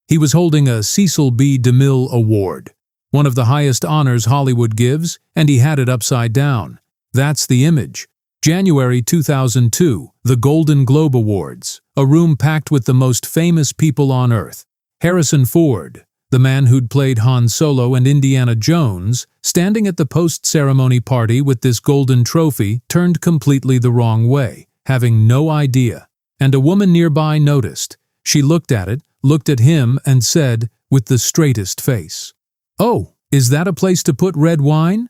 He was holding a Cecil B. DeMille Award, one of the highest honors Hollywood gives, and he had it upside down. That's the image. January 2002, the Golden Globe Awards, a room packed with the most famous people on Earth. Harrison Ford, the man who'd played Han Solo and Indiana Jones, standing at the post-ceremony party with this golden trophy, turned completely the wrong way, having no idea. And a woman nearby noticed. She looked at it, looked at him, and said, with the straightest face, "Oh, is that a place to put red wine?"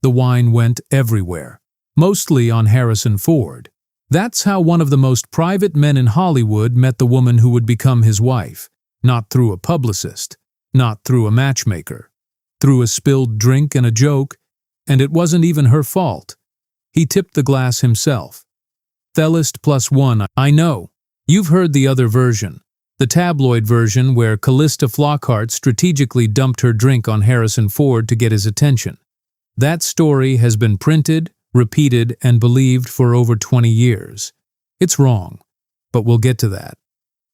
The wine went everywhere, mostly on Harrison Ford. That's how one of the most private men in Hollywood met the woman who would become his wife. Not through a publicist, not through a matchmaker, through a spilled drink and a joke, and it wasn't even her fault. He tipped the glass himself. Thelist +1, I know. You've heard the other version, the tabloid version where Callista Flockhart strategically dumped her drink on Harrison Ford to get his attention. That story has been printed, repeated, and believed for over 20 years. It's wrong, but we'll get to that.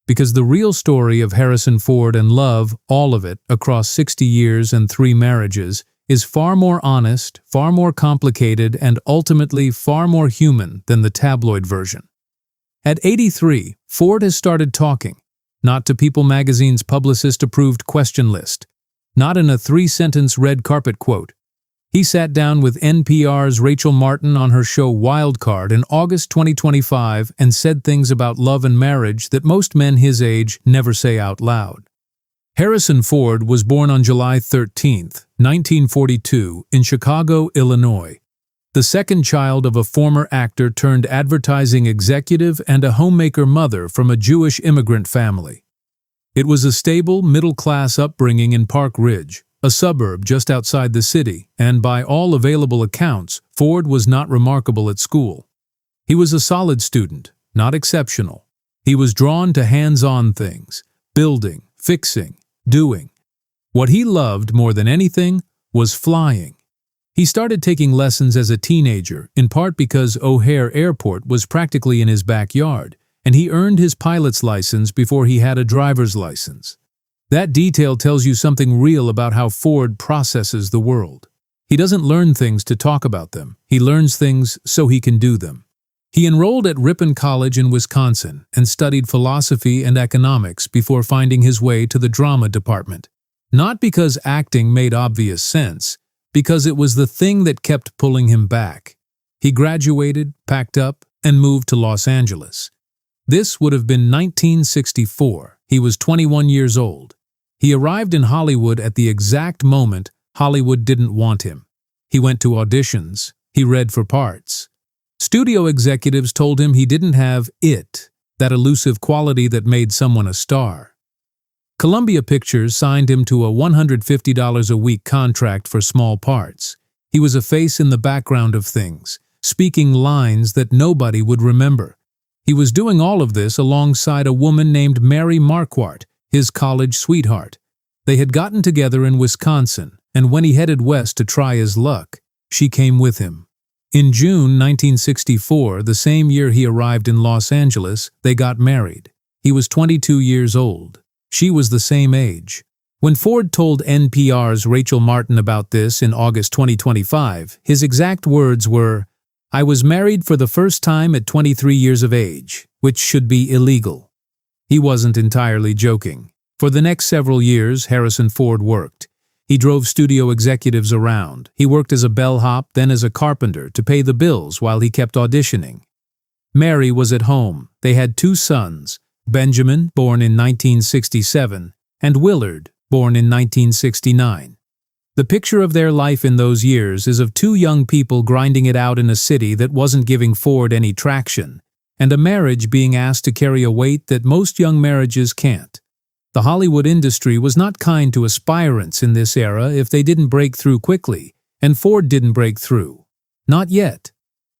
Because the real story of Harrison Ford and love, all of it, across 60 years and 3 marriages, is far more honest, far more complicated, and ultimately far more human than the tabloid version. At 83, Ford has started talking, not to People magazine's publicist-approved question list, not in a 3-sentence red carpet quote. He sat down with NPR's Rachel Martin on her show Wildcard in August 2025 and said things about love and marriage that most men his age never say out loud. Harrison Ford was born on July 13, 1942, in Chicago, Illinois, the second child of a former actor turned advertising executive and a homemaker mother from a Jewish immigrant family. It was a stable, middle-class upbringing in Park Ridge, a suburb just outside the city, and by all available accounts, Ford was not remarkable at school. He was a solid student, not exceptional. He was drawn to hands-on things, building, fixing, doing. What he loved more than anything was flying. He started taking lessons as a teenager, in part because O'Hare Airport was practically in his backyard, and he earned his pilot's license before he had a driver's license. That detail tells you something real about how Ford processes the world. He doesn't learn things to talk about them. He learns things so he can do them. He enrolled at Ripon College in Wisconsin and studied philosophy and economics before finding his way to the drama department. Not because acting made obvious sense, because it was the thing that kept pulling him back. He graduated, packed up, and moved to Los Angeles. This would have been 1964. He was 21 years old. He arrived in Hollywood at the exact moment Hollywood didn't want him. He went to auditions. He read for parts. Studio executives told him he didn't have it, that elusive quality that made someone a star. Columbia Pictures signed him to a $150 a week contract for small parts. He was a face in the background of things, speaking lines that nobody would remember. He was doing all of this alongside a woman named Mary Marquardt, his college sweetheart. They had gotten together in Wisconsin, and when he headed west to try his luck, she came with him. In June 1964, the same year he arrived in Los Angeles, they got married. He was 22 years old. She was the same age. When Ford told NPR's Rachel Martin about this in August 2025, his exact words were, "I was married for the first time at 23 years of age, which should be illegal." He wasn't entirely joking. For the next several years, Harrison Ford worked. He drove studio executives around. He worked as a bellhop, then as a carpenter to pay the bills while he kept auditioning. Mary was at home. They had 2 sons, Benjamin, born in 1967, and Willard, born in 1969. The picture of their life in those years is of 2 young people grinding it out in a city that wasn't giving Ford any traction, and a marriage being asked to carry a weight that most young marriages can't. The Hollywood industry was not kind to aspirants in this era if they didn't break through quickly, and Ford didn't break through. Not yet.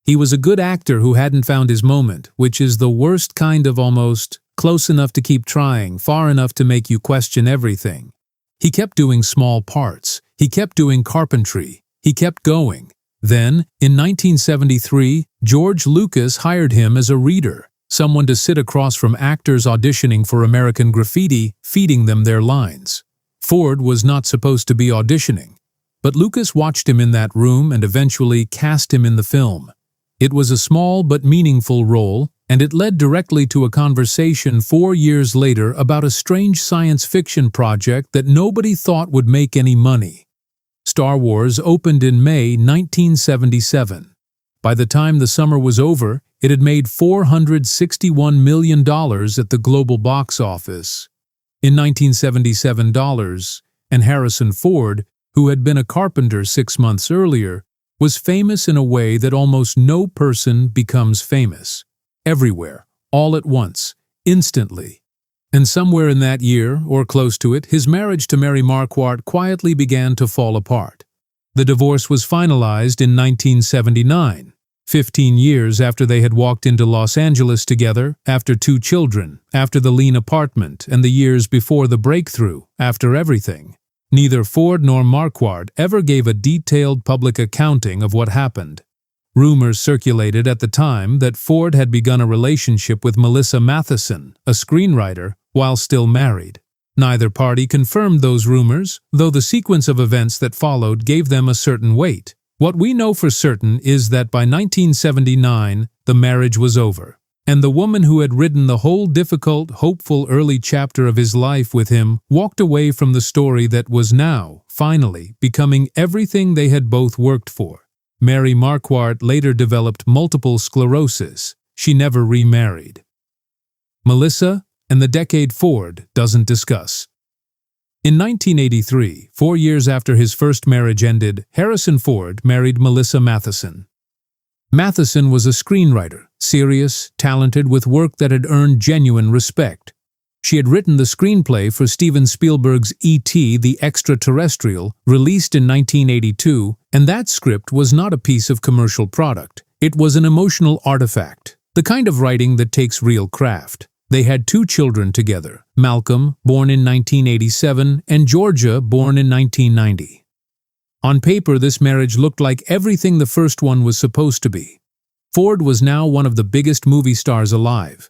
He was a good actor who hadn't found his moment, which is the worst kind of almost close enough to keep trying, far enough to make you question everything. He kept doing small parts. He kept doing carpentry. He kept going. Then, in 1973, George Lucas hired him as a reader. someone to sit across from actors auditioning for American Graffiti, feeding them their lines. Ford was not supposed to be auditioning, but Lucas watched him in that room and eventually cast him in the film. It was a small but meaningful role, and it led directly to a conversation 4 years later about a strange science fiction project that nobody thought would make any money. Star Wars opened in May 1977. By the time the summer was over, it had made $461 million at the global box office. In 1977 dollars, and Harrison Ford, who had been a carpenter 6 months earlier, was famous in a way that almost no person becomes famous. Everywhere, all at once, instantly. And somewhere in that year, or close to it, his marriage to Mary Marquardt quietly began to fall apart. The divorce was finalized in 1979, 15 years after they had walked into Los Angeles together, after 2 children, after the lean apartment, and the years before the breakthrough, after everything. Neither Ford nor Marquardt ever gave a detailed public accounting of what happened. Rumors circulated at the time that Ford had begun a relationship with Melissa Mathison, a screenwriter, while still married. Neither party confirmed those rumors, though the sequence of events that followed gave them a certain weight. What we know for certain is that by 1979, the marriage was over, and the woman who had written the whole difficult, hopeful early chapter of his life with him walked away from the story that was now, finally, becoming everything they had both worked for. Mary Marquardt later developed multiple sclerosis. She never remarried. Melissa and the decade Ford doesn't discuss. In 1983, 4 years after his first marriage ended, Harrison Ford married Melissa Mathison. Mathison was a screenwriter, serious, talented, with work that had earned genuine respect. She had written the screenplay for Steven Spielberg's E.T. the Extraterrestrial, released in 1982, and that script was not a piece of commercial product. It was an emotional artifact, the kind of writing that takes real craft. They had 2 children together, Malcolm, born in 1987, and Georgia, born in 1990. On paper, this marriage looked like everything the first one was supposed to be. Ford was now one of the biggest movie stars alive.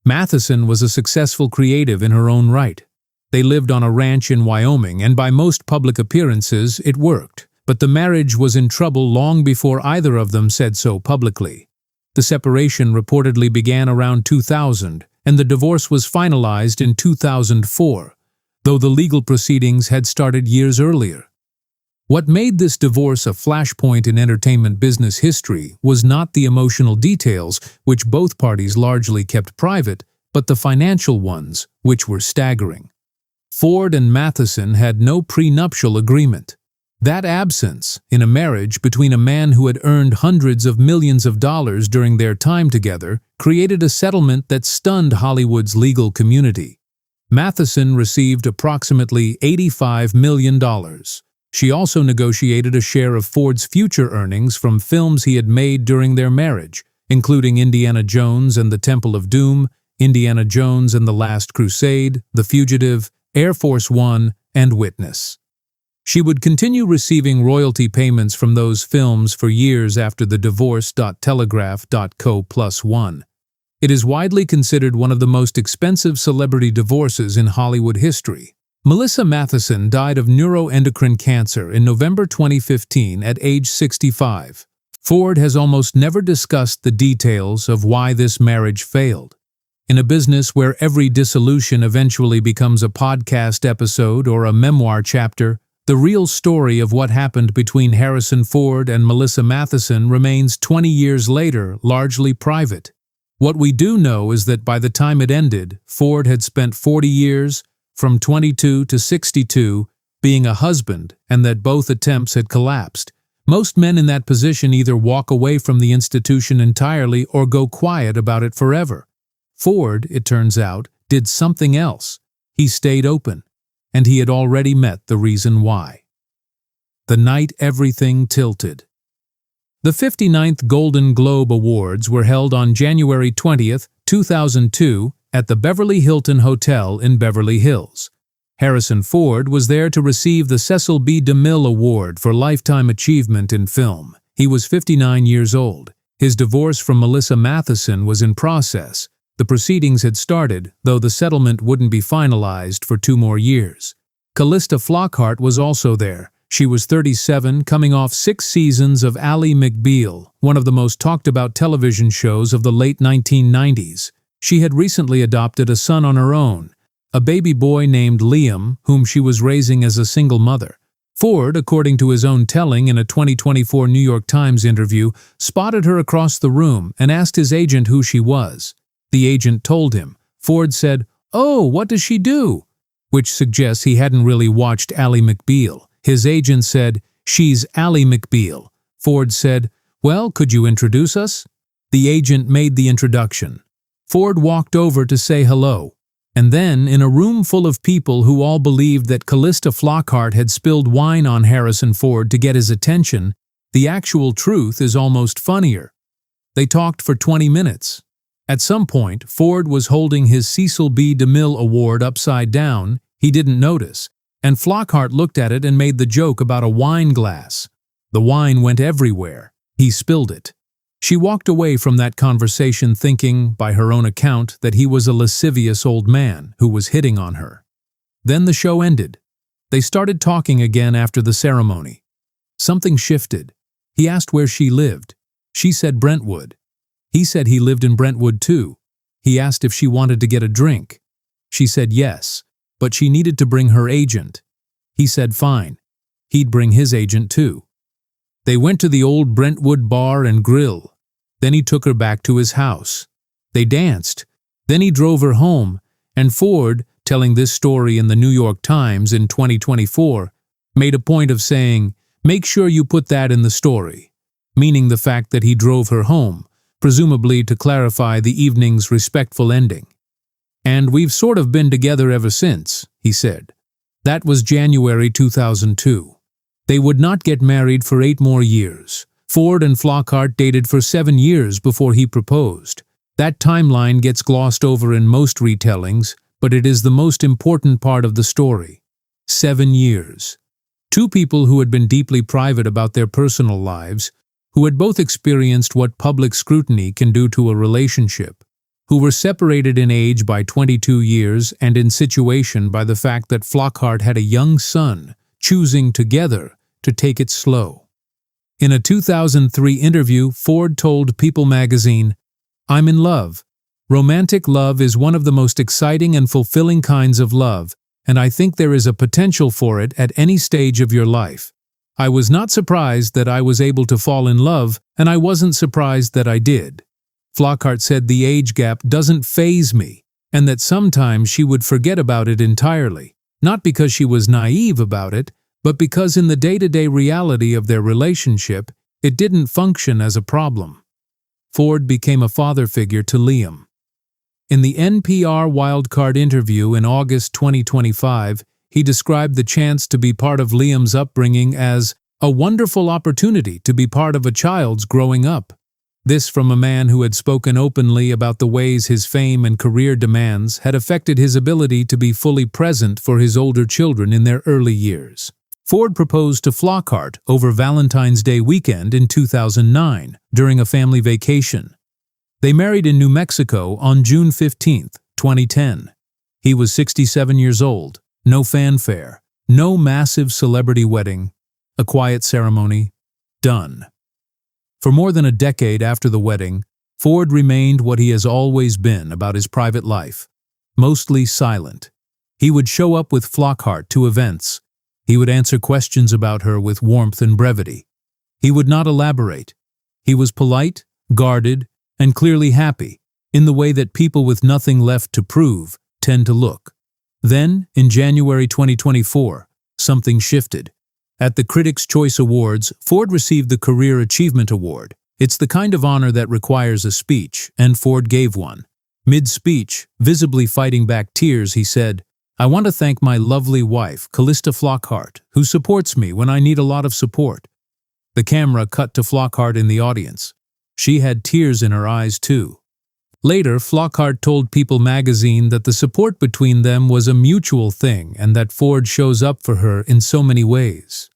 Mathison was a successful creative in her own right. They lived on a ranch in Wyoming, and by most public appearances, it worked. But the marriage was in trouble long before either of them said so publicly. The separation reportedly began around 2000, and the divorce was finalized in 2004, though the legal proceedings had started years earlier. What made this divorce a flashpoint in entertainment business history was not the emotional details, which both parties largely kept private, but the financial ones, which were staggering. Ford and Mathison had no prenuptial agreement. That absence, in a marriage between a man who had earned hundreds of millions of dollars during their time together, created a settlement that stunned Hollywood's legal community. Mathison received approximately $85 million. She also negotiated a share of Ford's future earnings from films he had made during their marriage, including Indiana Jones and the Temple of Doom, Indiana Jones and the Last Crusade, The Fugitive, Air Force One, and Witness. She would continue receiving royalty payments from those films for years after the divorce.telegraph.co+1. It is widely considered one of the most expensive celebrity divorces in Hollywood history. Melissa Mathison died of neuroendocrine cancer in November 2015 at age 65. Ford has almost never discussed the details of why this marriage failed. In a business where every dissolution eventually becomes a podcast episode or a memoir chapter, the real story of what happened between Harrison Ford and Melissa Mathison remains 20 years later largely private. What we do know is that by the time it ended, Ford had spent 40 years, from 22 to 62, being a husband, and that both attempts had collapsed. Most men in that position either walk away from the institution entirely or go quiet about it forever. Ford, it turns out, did something else. He stayed open. And he had already met the reason why. The night everything tilted. The 59th Golden Globe Awards were held on January 20, 2002, at the Beverly Hilton Hotel in Beverly Hills. Harrison Ford was there to receive the Cecil B. DeMille Award for Lifetime Achievement in Film. He was 59 years old. His divorce from Melissa Mathison was in process, The proceedings had started, though the settlement wouldn't be finalized for 2 more years. Callista Flockhart was also there. She was 37, coming off 6 seasons of Ally McBeal, one of the most talked-about television shows of the late 1990s. She had recently adopted a son on her own, a baby boy named Liam, whom she was raising as a single mother. Ford, according to his own telling in a 2024 New York Times interview, spotted her across the room and asked his agent who she was. The agent told him. Ford said, "Oh, what does she do?" Which suggests he hadn't really watched Ally McBeal. His agent said, "She's Ally McBeal." Ford said, "Well, could you introduce us?" The agent made the introduction. Ford walked over to say hello. And then, in a room full of people who all believed that Callista Flockhart had spilled wine on Harrison Ford to get his attention, the actual truth is almost funnier. They talked for 20 minutes. At some point, Ford was holding his Cecil B. DeMille Award upside down. He didn't notice, and Flockhart looked at it and made the joke about a wine glass. The wine went everywhere. He spilled it. She walked away from that conversation thinking, by her own account, that he was a lascivious old man who was hitting on her. Then the show ended. They started talking again after the ceremony. Something shifted. He asked where she lived. She said Brentwood. He said he lived in Brentwood too. He asked if she wanted to get a drink. She said yes, but she needed to bring her agent. He said fine. He'd bring his agent too. They went to the old Brentwood Bar and Grill. Then he took her back to his house. They danced. Then he drove her home, and Ford, telling this story in the New York Times in 2024, made a point of saying, "Make sure you put that in the story," meaning the fact that he drove her home, presumably to clarify the evening's respectful ending. "And we've sort of been together ever since," he said. That was January 2002. They would not get married for 8 more years. Ford and Flockhart dated for 7 years before he proposed. That timeline gets glossed over in most retellings, but it is the most important part of the story. 7 years. 2 people who had been deeply private about their personal lives, who had both experienced what public scrutiny can do to a relationship, who were separated in age by 22 years and in situation by the fact that Flockhart had a young son, choosing together to take it slow. In a 2003 interview, Ford told People magazine, "I'm in love. Romantic love is one of the most exciting and fulfilling kinds of love, and I think there is a potential for it at any stage of your life. I was not surprised that I was able to fall in love, and I wasn't surprised that I did." Flockhart said the age gap doesn't faze me, and that sometimes she would forget about it entirely, not because she was naive about it, but because in the day-to-day reality of their relationship, it didn't function as a problem. Ford became a father figure to Liam. In the NPR Wildcard interview in August 2025, he described the chance to be part of Liam's upbringing as a wonderful opportunity to be part of a child's growing up. This from a man who had spoken openly about the ways his fame and career demands had affected his ability to be fully present for his older children in their early years. Ford proposed to Flockhart over Valentine's Day weekend in 2009 during a family vacation. They married in New Mexico on June 15, 2010. He was 67 years old, no fanfare, no massive celebrity wedding, a quiet ceremony, done. For more than a decade after the wedding, Ford remained what he has always been about his private life, mostly silent. He would show up with Flockhart to events. He would answer questions about her with warmth and brevity. He would not elaborate. He was polite, guarded, and clearly happy, in the way that people with nothing left to prove tend to look. Then, in January 2024, something shifted. At the Critics' Choice Awards, Ford received the Career Achievement Award. It's the kind of honor that requires a speech, and Ford gave one. Mid-speech, visibly fighting back tears, he said, "I want to thank my lovely wife, Callista Flockhart, who supports me when I need a lot of support." The camera cut to Flockhart in the audience. She had tears in her eyes too. Later, Flockhart told People magazine that the support between them was a mutual thing and that Ford shows up for her in so many ways.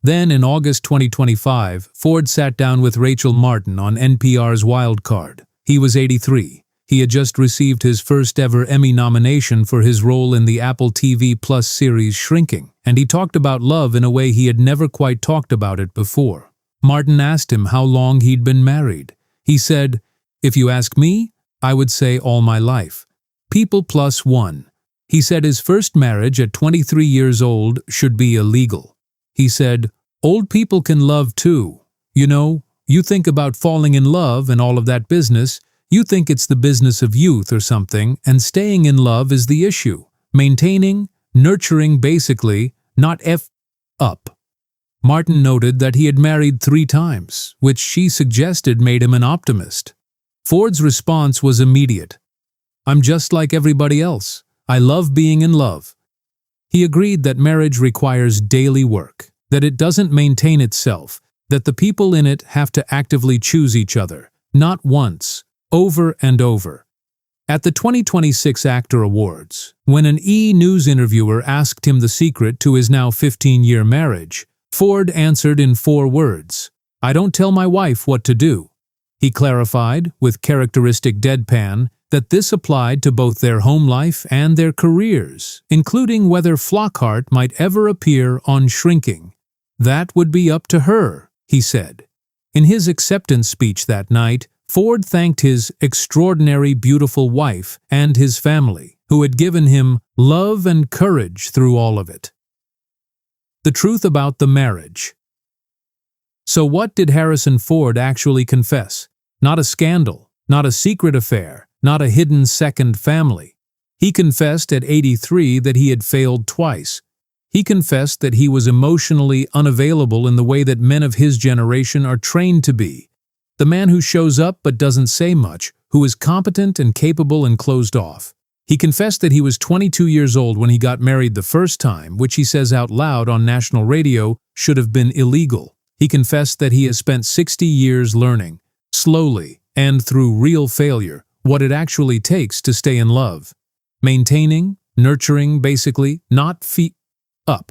Then, in August 2025, Ford sat down with Rachel Martin on NPR's Wildcard. He was 83. He had just received his first ever Emmy nomination for his role in the Apple TV Plus series Shrinking, and he talked about love in a way he had never quite talked about it before. Martin asked him how long he'd been married. He said, "If you ask me, I would say all my life. People plus one." He said his first marriage at 23 years old should be illegal. He said, "Old people can love too. You know, you think about falling in love and all of that business, you think it's the business of youth or something, and staying in love is the issue. Maintaining, nurturing basically, not up." Martin noted that he had married 3 times, which she suggested made him an optimist. Ford's response was immediate. "I'm just like everybody else. I love being in love." He agreed that marriage requires daily work, that it doesn't maintain itself, that the people in it have to actively choose each other, not once, over and over. At the 2026 Actor Awards, when an E! News interviewer asked him the secret to his now 15-year marriage, Ford answered in 4 words, "I don't tell my wife what to do." He clarified, with characteristic deadpan, that this applied to both their home life and their careers, including whether Flockhart might ever appear on Shrinking. That would be up to her, he said. In his acceptance speech that night, Ford thanked his extraordinary beautiful wife and his family, who had given him love and courage through all of it. The truth about the marriage. So what did Harrison Ford actually confess? Not a scandal, not a secret affair, not a hidden second family. He confessed at 83 that he had failed twice. He confessed that he was emotionally unavailable in the way that men of his generation are trained to be. The man who shows up but doesn't say much, who is competent and capable and closed off. He confessed that he was 22 years old when he got married the first time, which he says out loud on national radio should have been illegal. He confessed that he has spent 60 years learning, slowly and through real failure, what it actually takes to stay in love. Maintaining, nurturing, basically, not feet up.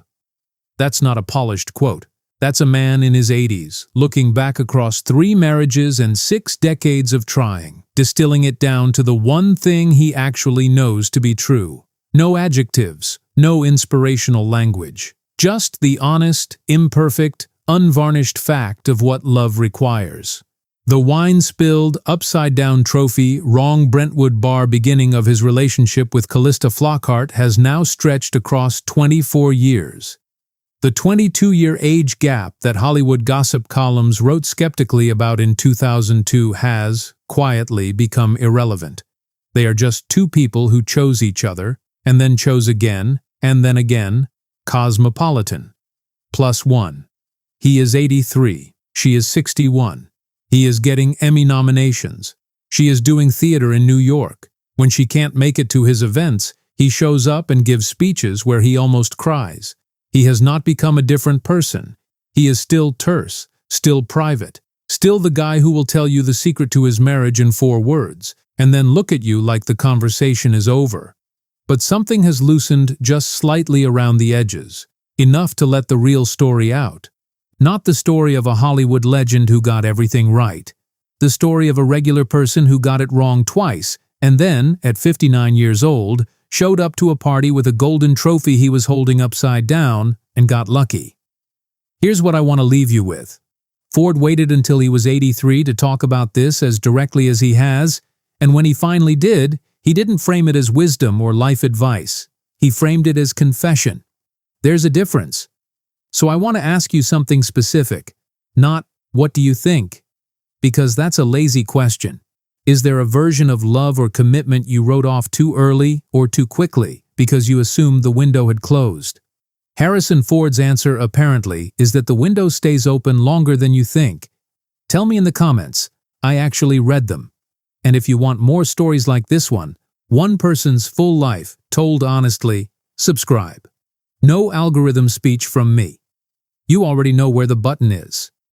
That's not a polished quote. That's a man in his 80s, looking back across 3 marriages and 6 decades of trying, distilling it down to the one thing he actually knows to be true. No adjectives, no inspirational language. Just the honest, imperfect, unvarnished fact of what love requires. The wine-spilled, upside-down trophy, wrong Brentwood bar beginning of his relationship with Callista Flockhart has now stretched across 24 years. The 22-year age gap that Hollywood gossip columns wrote skeptically about in 2002 has, quietly, become irrelevant. They are just 2 people who chose each other, and then chose again, and then again, cosmopolitan. Plus 1. He is 83. She is 61. He is getting Emmy nominations. She is doing theater in New York. When she can't make it to his events, he shows up and gives speeches where he almost cries. He has not become a different person. He is still terse, still private, still the guy who will tell you the secret to his marriage in 4 words, and then look at you like the conversation is over. But something has loosened just slightly around the edges, enough to let the real story out. Not the story of a Hollywood legend who got everything right. The story of a regular person who got it wrong twice, and then, at 59 years old, showed up to a party with a golden trophy he was holding upside down and got lucky. Here's what I want to leave you with. Ford waited until he was 83 to talk about this as directly as he has, and when he finally did, he didn't frame it as wisdom or life advice. He framed it as confession. There's a difference. So I want to ask you something specific, not, what do you think? Because that's a lazy question. Is there a version of love or commitment you wrote off too early or too quickly because you assumed the window had closed? Harrison Ford's answer, apparently, is that the window stays open longer than you think. Tell me in the comments. I actually read them. And if you want more stories like this one person's full life, told honestly, subscribe. No algorithm speech from me. You already know where the button is.